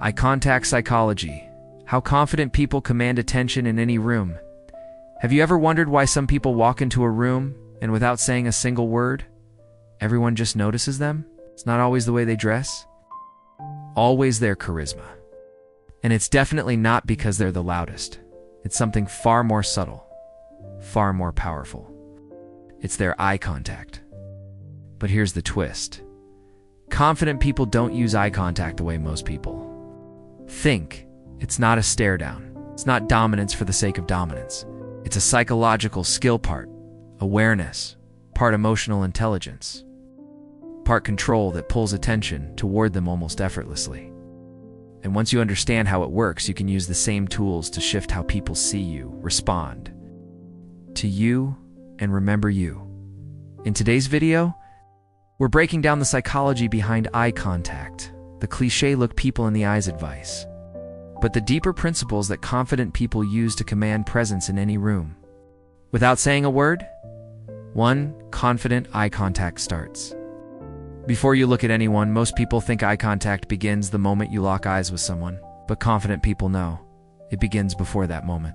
Eye contact psychology. How confident people command attention in any room. Have you ever wondered why some people walk into a room and without saying a single word, everyone just notices them? It's not always the way they dress. Always their charisma. And it's definitely not because they're the loudest. It's something far more subtle, far more powerful. It's their eye contact. But here's the twist. Confident people don't use eye contact the way most people think. It's not a stare down. It's not dominance for the sake of dominance. It's a psychological skill part, awareness, part emotional intelligence, part control that pulls attention toward them almost effortlessly. And once you understand how it works, you can use the same tools to shift how people see you, respond to you, and remember you. In today's video, we're breaking down the psychology behind eye contact, the cliché look people in the eyes advice, but the deeper principles that confident people use to command presence in any room. Without saying a word, 1. Confident eye contact starts. Before you look at anyone, most people think eye contact begins the moment you lock eyes with someone, but confident people know it begins before that moment.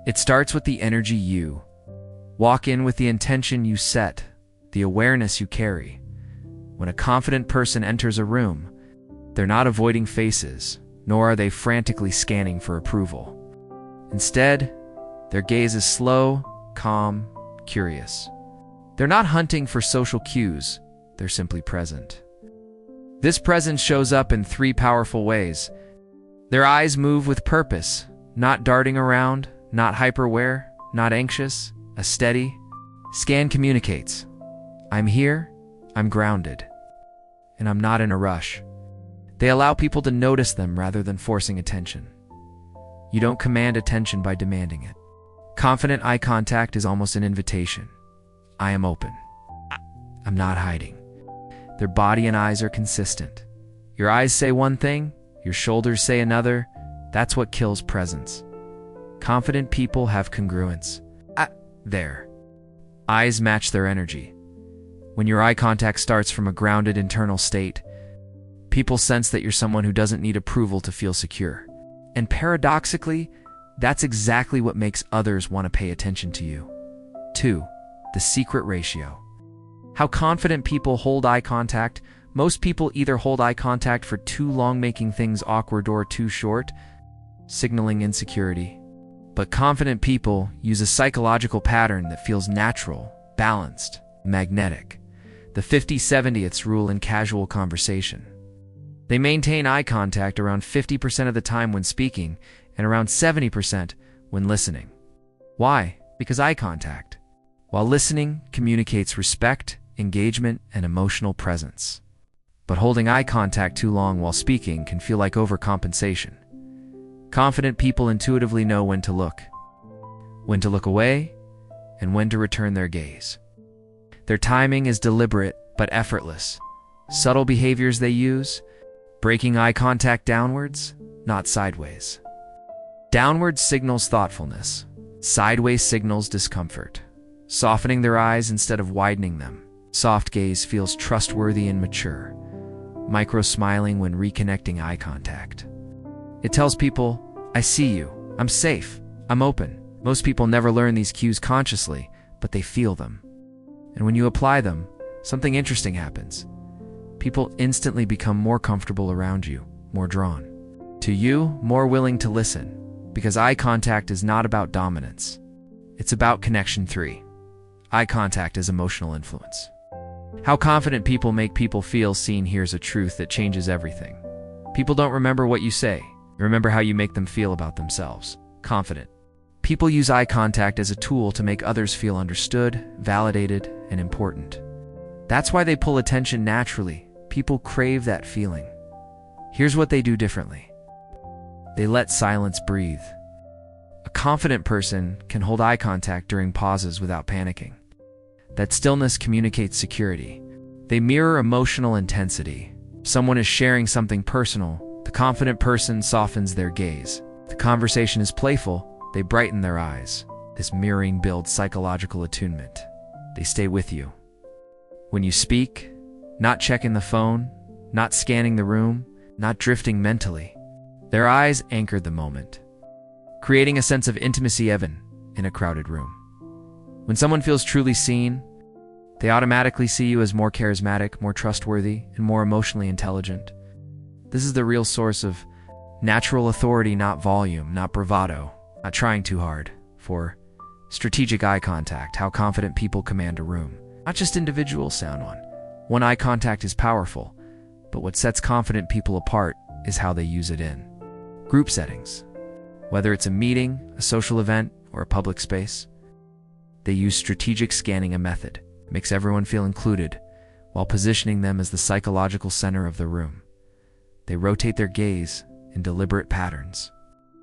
It starts with the energy you walk in, with the intention you set, the awareness you carry. When a confident person enters a room, they're not avoiding faces, nor are they frantically scanning for approval. Instead, their gaze is slow, calm, curious. They're not hunting for social cues, they're simply present. This presence shows up in 3 powerful ways. Their eyes move with purpose, not darting around, not hyper-aware, not anxious, a steady scan communicates. I'm here, I'm grounded, and I'm not in a rush. They allow people to notice them rather than forcing attention. You don't command attention by demanding it. Confident eye contact is almost an invitation. I am open. I'm not hiding. Their body and eyes are consistent. Your eyes say one thing, your shoulders say another. That's what kills presence. Confident people have congruence. Their eyes match their energy. When your eye contact starts from a grounded internal state, people sense that you're someone who doesn't need approval to feel secure. And paradoxically, that's exactly what makes others want to pay attention to you. 2. The secret ratio. How confident people hold eye contact. Most people either hold eye contact for too long, making things awkward, or too short, signaling insecurity. But confident people use a psychological pattern that feels natural, balanced, magnetic. The 50/70ths rule in casual conversation. They maintain eye contact around 50% of the time when speaking and around 70% when listening. Why? Because eye contact, while listening, communicates respect, engagement, and emotional presence. But holding eye contact too long while speaking can feel like overcompensation. Confident people intuitively know when to look away, and when to return their gaze. Their timing is deliberate but effortless. Subtle behaviors they use: breaking eye contact downwards, not sideways. Downwards signals thoughtfulness. Sideways signals discomfort. Softening their eyes instead of widening them. Soft gaze feels trustworthy and mature. Micro-smiling when reconnecting eye contact. It tells people, I see you, I'm safe, I'm open. Most people never learn these cues consciously, but they feel them. And when you apply them, something interesting happens. People instantly become more comfortable around you, more drawn to you, more willing to listen, because eye contact is not about dominance. It's about connection. 3. Eye contact is emotional influence. How confident people make people feel seen. Here's a truth that changes everything. People don't remember what you say. Remember how you make them feel about themselves. Confident people use eye contact as a tool to make others feel understood, validated, and important. That's why they pull attention naturally. People crave that feeling. Here's what they do differently. They let silence breathe. A confident person can hold eye contact during pauses without panicking. That stillness communicates security. They mirror emotional intensity. If someone is sharing something personal, the confident person softens their gaze. If the conversation is playful, they brighten their eyes. This mirroring builds psychological attunement. They stay with you. When you speak, not checking the phone, not scanning the room, not drifting mentally. Their eyes anchored the moment, creating a sense of intimacy even in a crowded room. When someone feels truly seen, they automatically see you as more charismatic, more trustworthy, and more emotionally intelligent. This is the real source of natural authority, not volume, not bravado, not trying too hard. For strategic eye contact, how confident people command a room. Not just individuals sound one. One eye contact is powerful, but what sets confident people apart is how they use it in group settings. Whether it's a meeting, a social event, or a public space, they use strategic scanning, a method that makes everyone feel included while positioning them as the psychological center of the room. They rotate their gaze in deliberate patterns.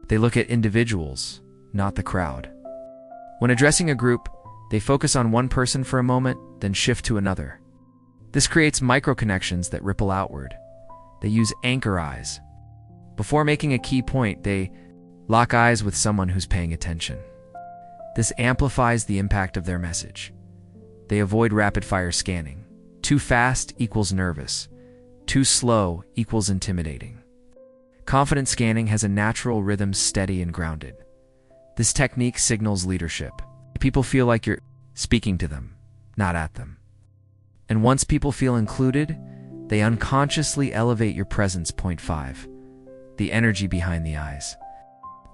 They look at individuals, not the crowd. When addressing a group, they focus on one person for a moment, then shift to another. This creates micro-connections that ripple outward. They use anchor eyes. Before making a key point, they lock eyes with someone who's paying attention. This amplifies the impact of their message. They avoid rapid-fire scanning. Too fast equals nervous. Too slow equals intimidating. Confident scanning has a natural rhythm, steady and grounded. This technique signals leadership. People feel like you're speaking to them, not at them. And once people feel included, they unconsciously elevate your presence. Point 5. The energy behind the eyes.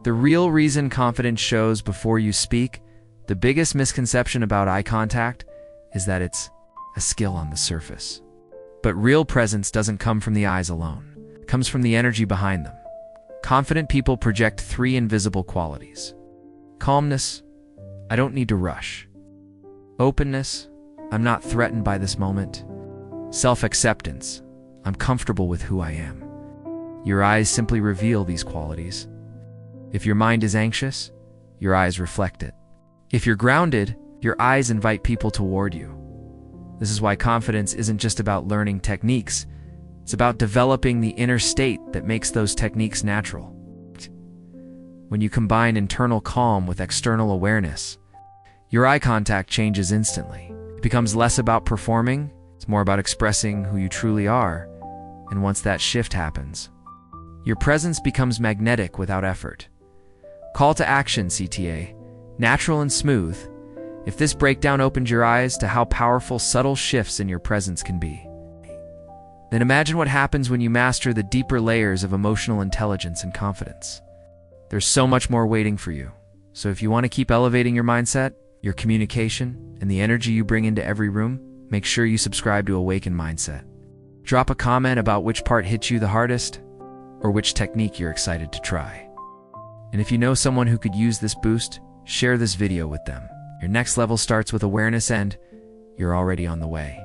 The real reason confidence shows before you speak. The biggest misconception about eye contact is that it's a skill on the surface. But real presence doesn't come from the eyes alone. It comes from the energy behind them. Confident people project 3 invisible qualities. Calmness, I don't need to rush. Openness, I'm not threatened by this moment. Self-acceptance, I'm comfortable with who I am. Your eyes simply reveal these qualities. If your mind is anxious, your eyes reflect it. If you're grounded, your eyes invite people toward you. This is why confidence isn't just about learning techniques. It's about developing the inner state that makes those techniques natural. When you combine internal calm with external awareness, your eye contact changes instantly. It becomes less about performing, it's more about expressing who you truly are. And once that shift happens, your presence becomes magnetic without effort. Call to action, CTA. Natural and smooth. If this breakdown opened your eyes to how powerful subtle shifts in your presence can be, then imagine what happens when you master the deeper layers of emotional intelligence and confidence. There's so much more waiting for you. So if you want to keep elevating your mindset, your communication, and the energy you bring into every room, make sure you subscribe to Awaken Mindset. Drop a comment about which part hit you the hardest, or which technique you're excited to try. And if you know someone who could use this boost, share this video with them. Your next level starts with awareness and you're already on the way.